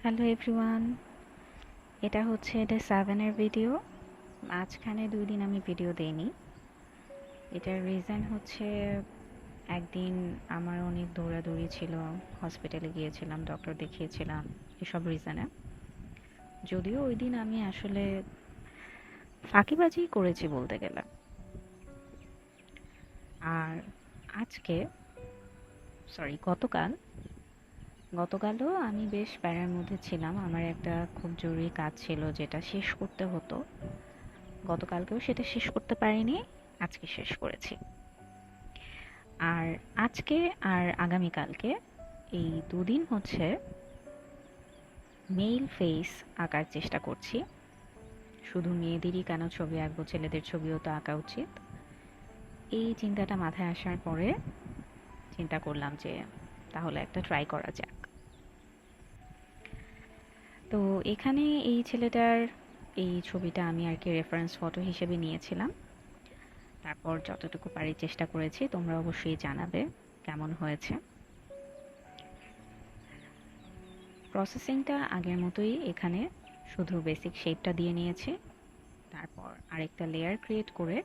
Hello everyone, এটা হচ্ছে day 7 এর ভিডিও। মাঝখানে 2 দিন আমি ভিডিও দেইনি। এটার রিজন হচ্ছে একদিন আমার অনেক দৌড়াদৌড়ি ছিল, হসপিটালে গিয়েছিলাম, ডক্টর দেখিয়েছিলাম, এসব রিজনে। যদিও ওই দিন আমি আসলে ফাঁকিবাজি করেছি বলতে গেলে। আর আজকে, গতকালও আমি বেশ প্যারার মধ্যে ছিলাম। আমার একটা খুব জরুরি কাজ ছিল যেটা শেষ করতে হতো। গতকালকেও সেটা শেষ করতে পারিনি, আজকে শেষ করেছি। আর আজকে আর আগামীকালকে এই 2 দিন হচ্ছে মেল ফেস আঁকার চেষ্টা করছি। শুধু মেয়েদেরই কেন ছবি আঁকবো, ছেলেদের ছবিও তো আঁকা উচিত। এই চিন্তাটা মাথায় আসার পরে চিন্তা করলাম যে তাহলে একটা ট্রাই করা যাক। তো এখানে এই ছেলেটার এই ছবিটা আমি আর কি রেফারেন্স ফটো হিসেবে নিয়েছিলাম। তারপর যতটুকু পারি চেষ্টা করেছি, তোমরা অবশ্যই জানাবে কেমন হয়েছে। প্রসেসিংটা আগের মতোই, এখানে শুধু বেসিক শেপটা দিয়ে নিয়েছি। তারপর আরেকটা লেয়ার ক্রিয়েট করে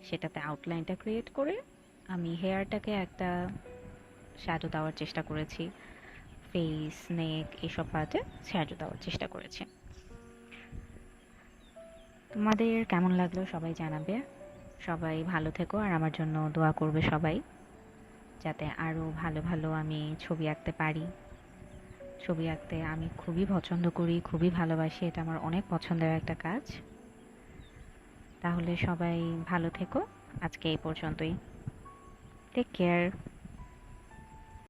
সেটাতে আউটলাইনটা ক্রিয়েট করে আমি হেয়ারটাকে একটা শ্যাডো দেওয়ার চেষ্টা করেছি। ফেস, নেক এসব পার্টে শ্যাডো দেওয়ার চেষ্টা করেছি। তোমাদের কেমন লাগলো সবাই জানাবে। সবাই ভালো থেকো আর আমার জন্য দোয়া করবে সবাই, যাতে আরও ভালো ভালো আমি ছবি আঁকতে পারি। ছবি আঁকতে আমি খুবই পছন্দ করি, খুবই ভালোবাসি, এটা আমার অনেক পছন্দের একটা কাজ। তাহলে সবাই ভালো থেকো, আজকে এই পর্যন্তই। Take care.